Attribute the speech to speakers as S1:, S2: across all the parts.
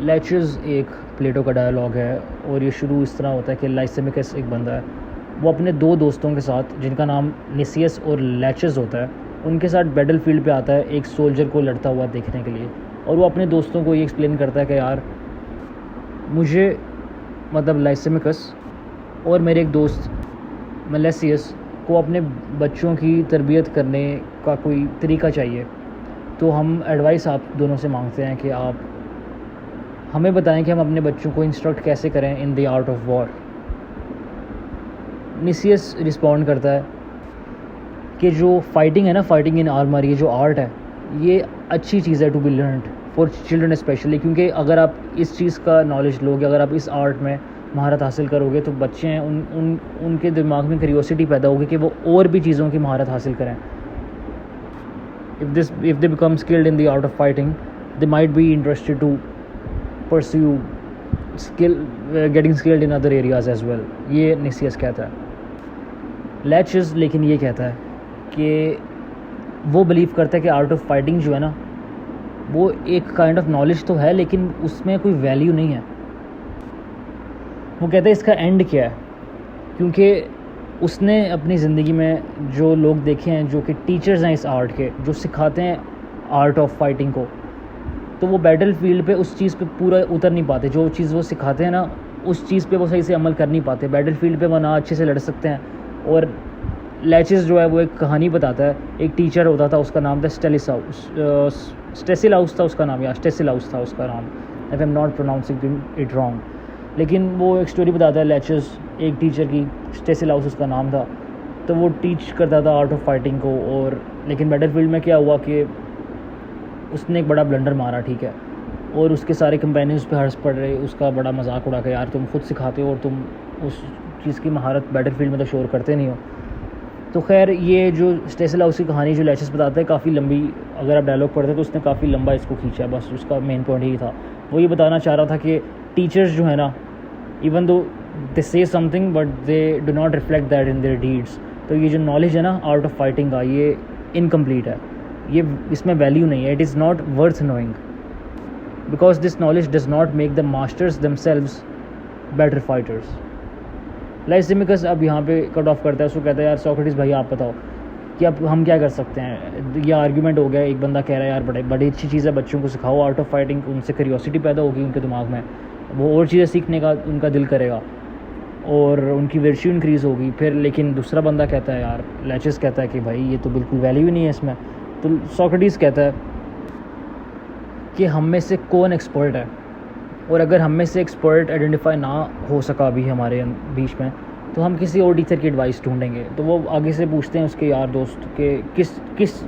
S1: लेचेस एक प्लेटो का डायलॉग है और ये शुरू इस तरह होता है कि लाइसेमिकस एक बंदा है, वो अपने दो दोस्तों के साथ जिनका नाम निसियस और लेचेस होता है उनके साथ बैटल फील्ड पे आता है एक सोल्जर को लड़ता हुआ देखने के लिए। और वो अपने दोस्तों को ये एक्सप्लेन करता है कि यार मुझे मतलब लाइसेमिकस और मेरे एक दोस्त मेलेसियस को अपने बच्चों की तरबियत करने का कोई तरीका चाहिए, तो हम एडवाइस आप दोनों से मांगते हैं कि आप हमें बताएं कि हम अपने बच्चों को इंस्ट्रक्ट कैसे करें in the art of war. Nicias respond करता है कि जो फाइटिंग है ना, फाइटिंग इन आर्मर, ये जो आर्ट है ये अच्छी चीज़ है to be learned for children specially, क्योंकि अगर आप इस चीज़ का नॉलेज लोगे, अगर आप इस आर्ट में महारत हासिल करोगे तो बच्चे हैं उनके दिमाग में क्यूरियोसिटी पैदा होगी कि वो और भी चीज़ों की महारत हासिल करें। if they become skilled in the art of fighting, they might be interested to pursue getting skilled in other areas as well। ये निसियस कहता है। लैचेस लेकिन ये कहता है कि वो बिलीव करता है कि आर्ट ऑफ फाइटिंग जो है ना वो एक काइंड ऑफ नॉलेज तो है लेकिन उसमें कोई वैल्यू नहीं है। वो कहता है इसका एंड क्या है, क्योंकि उसने अपनी ज़िंदगी में जो लोग देखे हैं जो कि टीचर्स हैं इस आर्ट के, जो सिखाते हैं आर्ट ऑफ फाइटिंग को, तो वो बैटल फील्ड पे उस चीज़ पे पूरा उतर नहीं पाते। जो चीज़ वो सिखाते हैं ना उस चीज़ पे वो सही से अमल कर नहीं पाते। बैटल फील्ड पे वो ना अच्छे से लड़ सकते हैं। और लैचेस जो है वो एक कहानी बताता है। एक टीचर होता था, उसका नाम था स्टेसिलाउस था उसका नाम, या स्टेसिलाउस था उसका नाम, if I am not pronouncing it wrong. लेकिन वो एक स्टोरी बताता है लैचेस एक टीचर की, स्टेसिलाउस उसका नाम था। तो वो टीच करता था आर्ट ऑफ फाइटिंग को। और लेकिन बैटल फील्ड में क्या हुआ कि उसने एक बड़ा ब्लंडर मारा, ठीक है, और उसके सारे कंपेनियंस पे हर्ष पड़ रहे, उसका बड़ा मजाक उड़ा के यार तुम खुद सिखाते हो और तुम उस चीज़ की महारत बैटल फील्ड में तो शोर करते नहीं हो। तो खैर ये जो स्टेसिलाउस की कहानी जो लैचेस बताता है काफ़ी लंबी, अगर आप डायलॉग पढ़ते तो उसने काफ़ी लंबा इसको खींचा है। बस उसका मेन पॉइंट यही था। वो ये बताना चाह रहा था कि टीचर्स जो है ना, इवन दो दे से something but they do not reflect that in their deeds. तो ये जो नॉलेज है ना आर्ट ऑफ फाइटिंग का, ये इनकम्प्लीट है, ये इसमें वैल्यू नहीं है। It is not worth knowing because this knowledge does not make the masters themselves better fighters. Lysimachus अब यहाँ पे कट ऑफ करता है। उसको कहता है यार सोक्रेटिस भाई आप बताओ कि अब हम क्या कर सकते हैं। ये आर्ग्यूमेंट हो गया, एक बंदा कह रहा है यार बड़ी अच्छी चीज़ है, बच्चों को सिखाओ आर्ट ऑफ फाइटिंग, उनसे क्यूरियोसिटी पैदा होगी उनके दिमाग में, वो और चीज़ें सीखने का उनका दिल करेगा और उनकी वर्च्यू इंक्रीज़ होगी। फिर लेकिन दूसरा बंदा कहता है यार, लैचेस कहता है कि भाई ये तो बिल्कुल वैल्यू ही नहीं है इसमें। तो सोक्रेटिस कहता है कि हम में से कौन एक्सपर्ट है, और अगर हम में से एक्सपर्ट आइडेंटिफाई ना हो सका अभी हमारे बीच में तो हम किसी और टीचर की एडवाइस ढूंढेंगे। तो वो आगे से पूछते हैं उसके यार दोस्त के किस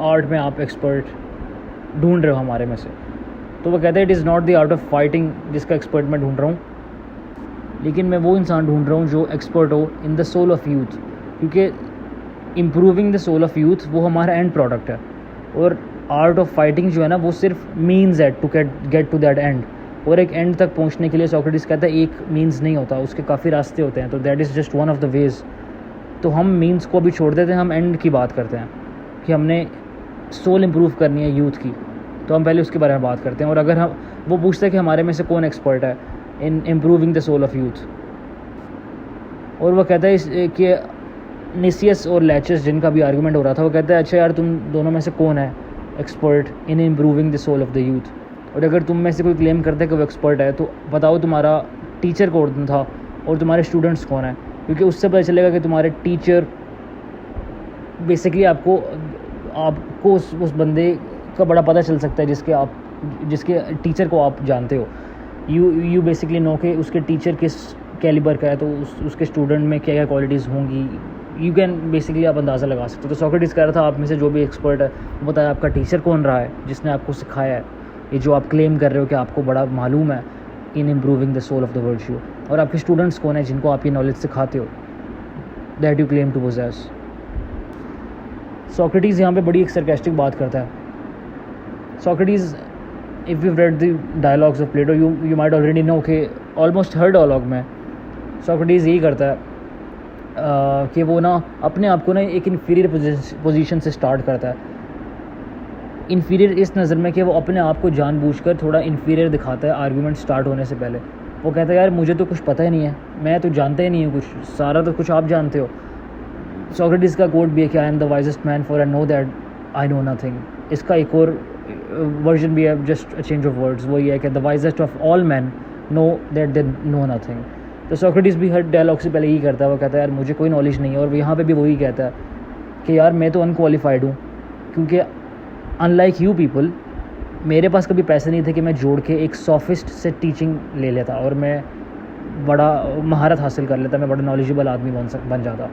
S1: आर्ट में आप एक्सपर्ट ढूंढ रहे हो हमारे में से। तो वो कहते हैं it is not the art of fighting जिसका एक्सपर्ट मैं ढूंढ रहा हूँ, लेकिन मैं वो इंसान ढूंढ रहा हूँ जो एक्सपर्ट हो in the soul of youth, क्योंकि improving the soul of youth वो हमारा एंड प्रोडक्ट है। और आर्ट ऑफ फाइटिंग जो है ना वो सिर्फ मीन्स है to get to that end. और एक एंड तक पहुंचने के लिए सोक्रेटिस कहता है एक मीन्स नहीं होता, उसके काफ़ी रास्ते होते हैं। तो that is just one of the ways. तो हम मीन्स को भी छोड़ देते हैं, हम एंड की बात करते हैं कि हमने सोल इम्प्रूव करनी है यूथ की, तो हम पहले उसके बारे में बात करते हैं। और अगर हम वो पूछते हैं कि हमारे में से कौन एक्सपर्ट है in improving the soul of youth, और वह कहता है कि निसियस और लैचेस जिनका भी आर्गूमेंट हो रहा था, वो कहता है अच्छा यार तुम दोनों में से कौन है expert in improving the soul of the youth. और अगर तुम में से कोई क्लेम करता है कि वो एक्सपर्ट है तो बताओ तुम्हारा टीचर कौन था और तुम्हारे स्टूडेंट्स कौन है, क्योंकि उससे पता चलेगा कि तुम्हारे टीचर बेसिकली आपको उस बंदे का बड़ा पता चल सकता है जिसके टीचर को आप जानते हो। यू बेसिकली नो कि उसके टीचर किस कैलिबर का है, तो उसके स्टूडेंट में क्या क्या क्वालिटीज़ होंगी, यू कैन बेसिकली आप अंदाज़ा लगा सकते हो। तो सोक्रेटिस कह रहा था आप में से जो भी एक्सपर्ट है वो बताया आपका टीचर कौन रहा है जिसने आपको सिखाया है ये जो आप क्लेम कर रहे हो कि आपको बड़ा मालूम है in improving the soul of the virtue, और आपके स्टूडेंट्स कौन है जिनको आप ये नॉलेज सिखाते हो that you claim to possess. Socrates यहाँ पे बड़ी एक सरकास्टिक बात करता है। Socrates, if you read the dialogues of Plato you might already know कि ऑलमोस्ट हर डायलॉग में सोक्रेटिस यही करता है कि वो ना अपने आप को ना एक इन्फीरियर पोजीशन से स्टार्ट करता है। इन्फीरियर इस नज़र में कि वो अपने आप को जानबूझकर थोड़ा इन्फीरियर दिखाता है आर्गूमेंट स्टार्ट होने से पहले। वो कहता है यार मुझे तो कुछ पता ही नहीं है, मैं तो जानता ही नहीं हूँ कुछ, सारा तो कुछ आप जानते हो। सोक्रेटिस का कोट भी है कि I am the wisest man for I know that I know nothing. इसका एक और वर्जन भी है, just a change of words, वो ये है कि the wisest of all man know that they know nothing. तो सोक्रेटिस भी हर डायलॉग से पहले यही करता है, वो कहता है यार मुझे कोई नॉलेज नहीं है। और यहाँ पे भी वही कहता है कि यार मैं तो अनक्वालिफाइड हूँ, क्योंकि अनलाइक यू पीपल मेरे पास कभी पैसे नहीं थे कि मैं जोड़ के एक सॉफिस्ट से टीचिंग ले लेता और मैं बड़ा महारत हासिल कर लेता, मैं बड़ा नॉलेजेबल आदमी बन जाता।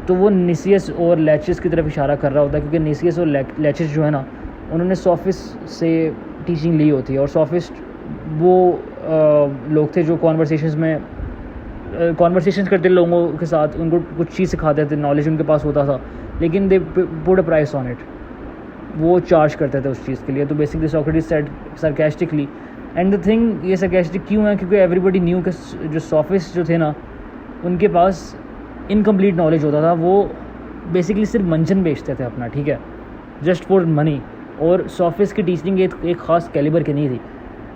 S1: तो वो निसियस और लैचिस की तरफ इशारा कर रहा होता है, क्योंकि निसियस और लैचिस जो है ना, उन्होंने सॉफिस्ट से टीचिंग ली होती है। और सॉफिस्ट वो लोग थे जो कॉन्वर्सेशंस करते लोगों के साथ, उनको कुछ चीज़ सिखाते थे, नॉलेज उनके पास होता था, लेकिन they put a price on it, वो चार्ज करते थे उस चीज़ के लिए। तो basically Socrates said sarcastically, and the thing ये सरकास्टिक क्यों है, क्योंकि एवरीबडी न्यू के जो सॉफिस्ट जो थे ना, उनके पास इनकम्प्लीट नॉलेज होता था। वो बेसिकली सिर्फ मंजन बेचते थे अपना, ठीक है, जस्ट फॉर मनी। और सॉफिस्ट की टीचिंग एक ख़ास कैलिबर की नहीं थी।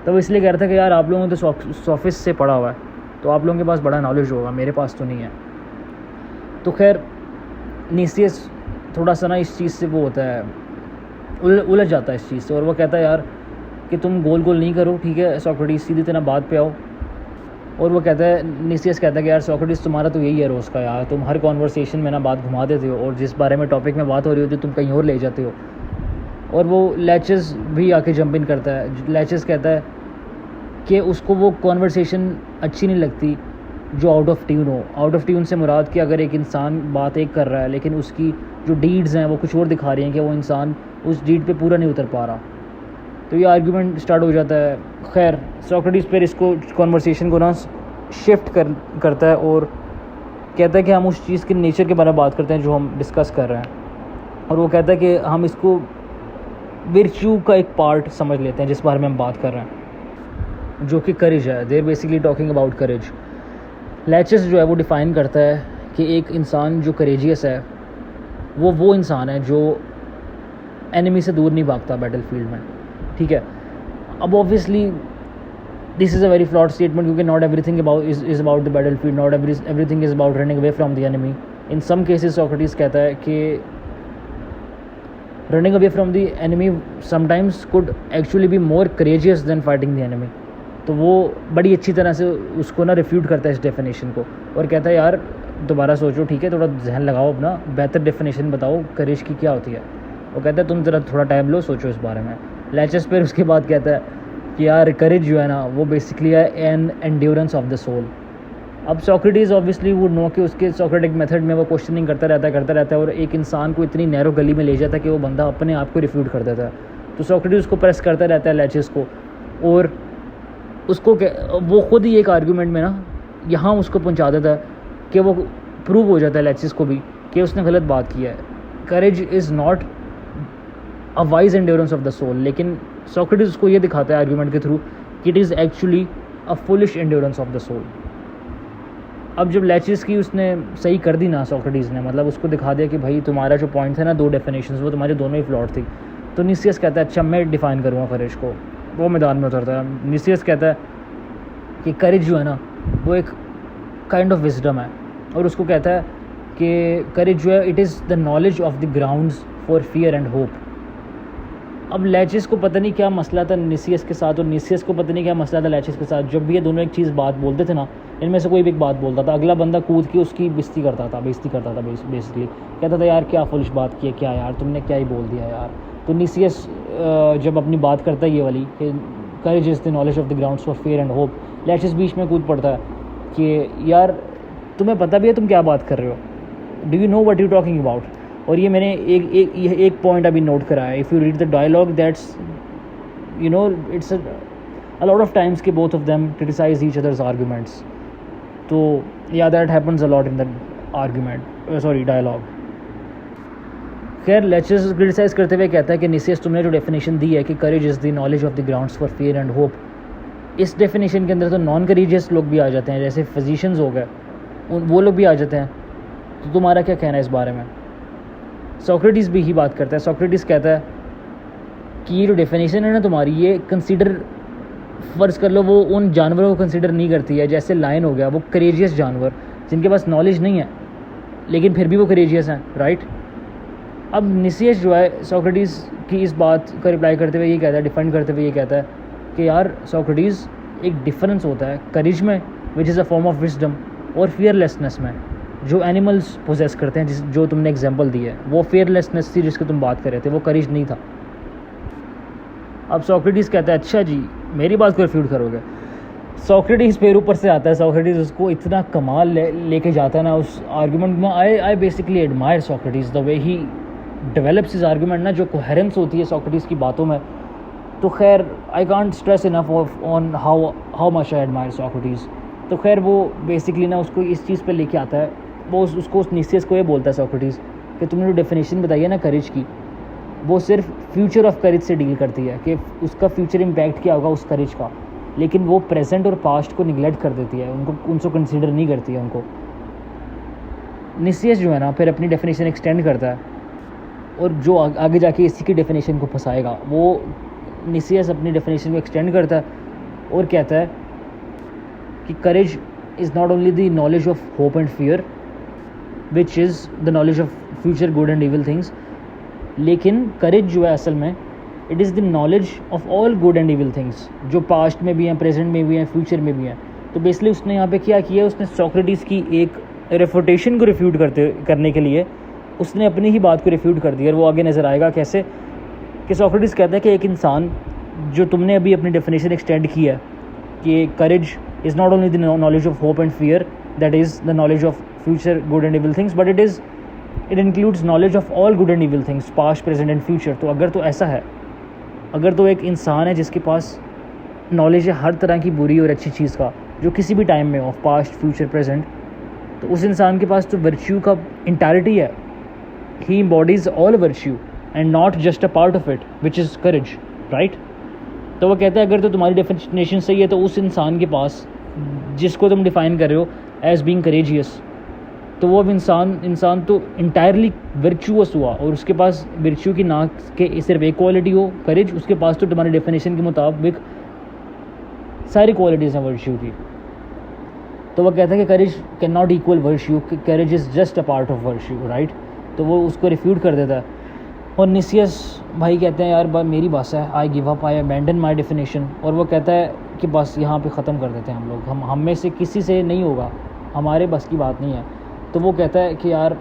S1: तो वो इसलिए कह रहा था कि यार आप लोगों ने तो सॉफिस्ट से पढ़ा हुआ है, तो आप लोगों के पास बड़ा नॉलेज होगा, मेरे पास तो नहीं है। तो खैर निसियस थोड़ा सा ना इस चीज़ से वो होता है, उलझ जाता है इस चीज़ से। और वो कहता है यार कि तुम गोल गोल नहीं करो, ठीक है सोक्रेटिस, सीधी तरह बात पे आओ। और वो कहता है, निसियस कहता है कि यार सोक्रेटिस तुम्हारा तो यही है रोज़ का यार, तुम हर कॉन्वर्सेशन में ना बात घुमा देते हो और जिस बारे में टॉपिक में बात हो रही होती है तुम कहीं और ले जाते हो। और वो लैचेस भी आके जंप इन करता है। लैचेस कहता है कि उसको वो कॉन्वर्सेशन अच्छी नहीं लगती जो आउट ऑफ ट्यून हो। आउट ऑफ ट्यून से मुराद कि अगर एक इंसान बात एक कर रहा है लेकिन उसकी जो डीड्स हैं वो कुछ और दिखा रही हैं कि वो इंसान उस डीड पे पूरा नहीं उतर पा रहा। तो ये आर्गुमेंट स्टार्ट हो जाता है। खैर सोक्रेटिस फिर इसको कॉन्वर्सेशन को ना शिफ्ट करता है और कहता है कि हम उस चीज़ के नेचर के बारे में बात करते हैं जो हम डिस्कस कर रहे हैं। और वो कहता है कि हम इसको विर्च्यू का एक पार्ट समझ लेते हैं जिस बारे में हम बात कर रहे हैं, जो कि करेज है। They're basically talking about courage. Laches जो है वो डिफ़ाइन करता है कि एक इंसान जो करेजियस है वो इंसान है जो एनिमी से दूर नहीं भागता बैटल फील्ड में, ठीक है। अब obviously this is a very flat statement, क्योंकि not everything is about the battle field, not everything is about running away from the enemy. In some cases Socrates कहता है कि running away from the enemy sometimes could actually be more courageous than fighting the enemy. तो वो बड़ी अच्छी तरह से उसको ना रिफ्यूट करता है इस डेफिनेशन को और कहता है यार दोबारा सोचो, ठीक है, थोड़ा जहन लगाओ अपना, बेहतर डेफिनेशन बताओ करेज की क्या होती है। वो कहता है तुम ज़रा थोड़ा टाइम लो, सोचो इस बारे में। लैचेस पर उसके बाद कहता है कि यार करेज जो है ना वो बेसिकली है an endurance of the soul. अब सोक्रेटिस ऑब्वियसली वुड नो कि उसके सोक्रेटिक मेथड में वो क्वेश्चनिंग करता रहता है और एक इंसान को इतनी नैरो गली में ले जाता है कि वो बंदा अपने आप को रिफ्यूट कर देता है। तो सोक्रेटिस उसको प्रेस करता रहता है लैचेस को, और उसको वो खुद ही एक आर्गूमेंट में ना यहाँ उसको पहुँचा देता है कि वो प्रूव हो जाता है लैचेस को भी कि उसने गलत बात किया है। Courage is not a wise endurance of the soul, लेकिन सोक्रेटिस उसको ये दिखाता है आर्गूमेंट के थ्रू कि it is actually a foolish endurance of the soul. अब जब लैचेस की उसने सही कर दी ना सोक्रेटिस ने, मतलब उसको दिखा दिया कि भाई तुम्हारा जो पॉइंट है ना दो डेफिनेशंस वो तुम्हारे दोनों ही फ्लॉट थी, तो निसियस कहता है अच्छा मैं डिफ़ाइन करूँगा करेज को। वो मैदान में उतरता है। निसियस कहता है कि करेज जो है ना वो एक काइंड ऑफ विजडम है, और उसको कहता है कि करेज जो है it is the knowledge of the grounds for fear and hope. अब लैचेस को पता नहीं क्या मसला था निसियस के साथ, और निसियस को पता नहीं क्या मसला था लैचेस के साथ। जब भी ये दोनों एक चीज़ बात बोलते थे ना, इनमें से कोई भी एक बात बोलता था, अगला बंदा कूद के उसकी बेइज्जती करता था बेसिकली कहता था यार क्या फुलिश बात की है, क्या यार तुमने क्या ही बोल दिया यार। तो निसियस जब अपनी बात करता है ये वाली कि courage is the knowledge of the grounds for fear and hope, Laches बीच में कूद पड़ता है कि यार तुम्हें पता भी है तुम क्या बात कर रहे हो, do you know what you talking about. और ये मैंने एक पॉइंट अभी नोट करा है, if you read the dialogue that's you know it's a lot of times कि both of them criticise each others arguments. तो या that happens a lot in the dialogue. खैर लैचेस क्रिटिसाइज करते हुए कहता है कि निसियस तुमने जो डेफिनेशन दी है कि courage is the knowledge of the grounds for fear and hope, इस डेफिनेशन के अंदर तो नॉन करेजियस लोग भी आ जाते हैं, जैसे फिजिशियंस हो गए वो लोग भी आ जाते हैं। तो तुम्हारा क्या कहना है इस बारे में। सोक्रेटिस भी ही बात करता है। सोक्रेटिस कहता है कि ये जो डेफिनेशन है ना तुम्हारी, ये कंसिडर, फ़र्ज़ कर लो वो उन जानवरों को कंसिडर नहीं करती है, जैसे लायन हो गया, वो करेजियस जानवर जिनके पास नॉलेज नहीं है लेकिन फिर भी वो करेजियस हैं, राइट। अब निसियस जो है सोक्रेटिस की इस बात का रिप्लाई करते हुए ये कहता है, डिफेंड करते हुए ये कहता है कि यार सोक्रेटिस, एक डिफरेंस होता है करेज में, which is a form of wisdom, और फियरलेसनेस में, जो एनिमल्स पोजेस करते हैं, जो तुमने एग्जांपल दी है वो फियरलेसनेस थी जिसकी तुम बात कर रहे थे, वो करेज नहीं था। अब सोक्रेटिस कहता है अच्छा जी मेरी बात को रिफ्यूट करोगे। सोक्रेटिस फिर ऊपर से आता है, सोक्रेटिस उसको इतना कमाल लेके जाता है ना उस आर्गूमेंट में। I basically admire Socrates the way he develops his argument ना, जो कोहेरेंस होती है सोक्रेटिस की बातों में। तो खैर I can't stress enough on how much I admire Socrates. तो खैर वो बेसिकली ना उसको इस चीज़ पे लेके आता है, वो उसको उस निसियस को ये बोलता है सोक्रेटिस कि तुमने जो डेफिनेशन बताई है ना करेज की, वो सिर्फ फ्यूचर ऑफ करेज से डील करती है कि उसका फ्यूचर इम्पैक्ट क्या होगा उस करेज का, लेकिन वो प्रेजेंट और पास्ट को निगलेक्ट कर देती है, उनको कंसिडर नहीं करती है उनको। निसियस जो है ना फिर अपनी डेफिनेशन एक्सटेंड करता है, और जो आगे जाके इसी की डेफिनेशन को फंसाएगा, वो निसियस अपनी डेफिनेशन को एक्सटेंड करता है और कहता है कि courage is not only the knowledge of hope and fear which is the knowledge of future good and evil things, लेकिन करेज जो है असल में it is the knowledge of all good and evil things, जो पास्ट में भी हैं, present में भी हैं, फ्यूचर में भी हैं। तो बेसिकली उसने यहाँ पे क्या किया, उसने सोक्रेटिस की एक रेफुटेशन को रिफ्यूट करने के लिए उसने अपनी ही बात को रिफ्यूट कर दिया। और वो आगे नज़र आएगा कैसे कि सोक्रेटिस कहता है कि एक इंसान, जो तुमने अभी अपनी डेफिनेशन एक्सटेंड की है कि courage is not only the knowledge of hope and fear, that is the knowledge of future good and evil things, but it includes knowledge of all good and evil things, past present and future. तो अगर तो ऐसा है, अगर तो एक इंसान है जिसके पास नॉलेज है हर तरह की बुरी और अच्छी चीज़ का, जो किसी भी टाइम में ऑफ पास्ट फ्यूचर प्रेजेंट, तो उस इंसान के पास तो वर्च्यू का इंटायरिटी है। He embodies all virtue and not just a part of it which is courage, right. तो वो कहता है अगर तो तुम्हारी डेफिनेशन सही है, तो उस इंसान के पास, जिसको तुम डिफाइन कर रहे हो एज बीइंग करेजियस, तो वो इंसान तो इंटायरली वर्चुअस हुआ, और उसके पास वर्च्यू की ना के सिर्फ एक क्वालिटी हो करेज, उसके पास तो तुम्हारी डेफिनेशन के मुताबिक सारी क्वालिटीज़ हैं वर्च्यू की। तो वो कहता है कि courage can not equal virtue, courage is just a part of virtue, right. तो वो उसको रिफ्यूट कर देता है। और निसियस भाई कहते हैं यार मेरी बस है, I give up, I abandon my definition. और वो कहता है कि बस यहाँ पे ख़त्म कर देते हैं हम लोग, हम में से किसी से नहीं होगा, हमारे बस की बात नहीं है। तो वो कहता है कि यार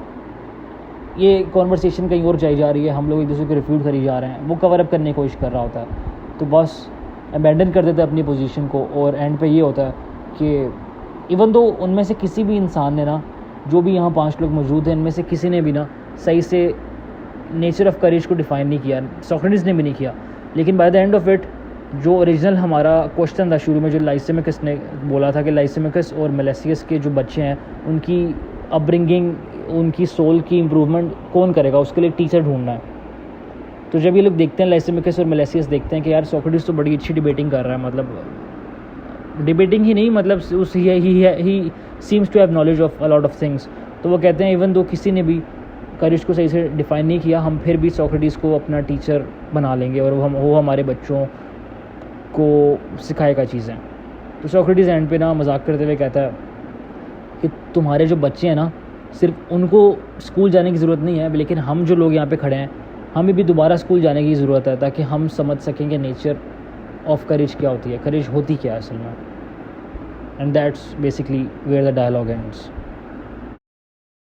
S1: ये कॉन्वर्सेशन कहीं और जाई जा रही है, हम लोग एक दूसरे को रिफ्यूट करी जा रहे हैं, वो कवर अप करने की कोशिश कर रहा होता है। तो बस अबैंडन कर देता है अपनी पोजीशन को, और एंड पे ये होता है कि इवन दो उनमें से किसी भी इंसान ने ना, जो भी यहाँ 5 लोग मौजूद हैं, इनमें से किसी ने भी ना सही से नेचर ऑफ करेज को डिफ़ाइन नहीं किया, सोक्रेटिस ने भी नहीं किया। लेकिन by the end of it, जो ओरिजिनल हमारा क्वेश्चन था शुरू में, जो लाइसिमिकस ने बोला था कि लाइसिमिकस और मेलेसियस के जो बच्चे हैं उनकी अपब्रिंगिंग, उनकी सोल की इम्प्रूवमेंट कौन करेगा, उसके लिए टीचर ढूंढना है। तो जब ये लोग देखते हैं, लाइसिमिकस और मेलेसियस देखते हैं कि यार सोक्रेटिस तो बड़ी अच्छी डिबेटिंग कर रहा है, मतलब डिबेटिंग ही नहीं, मतलब ही seems to have knowledge of a lot of things. तो वो कहते हैं इवन दो किसी ने भी करेज को सही से डिफ़ाइन नहीं किया, हम फिर भी सोक्रेटिस को अपना टीचर बना लेंगे, और वो हमारे बच्चों को सिखाएगा चीज़ें। तो सोक्रेटिस एंड पे ना मजाक करते हुए कहता है कि तुम्हारे जो बच्चे हैं ना, सिर्फ उनको स्कूल जाने की ज़रूरत नहीं है, लेकिन हम जो लोग यहाँ पे खड़े हैं, हमें भी दोबारा स्कूल जाने की ज़रूरत है, ताकि हम समझ सकेंगे नेचर ऑफ करेज क्या होती है, करेज होती क्या है असल में। And that's basically where the dialogue ends.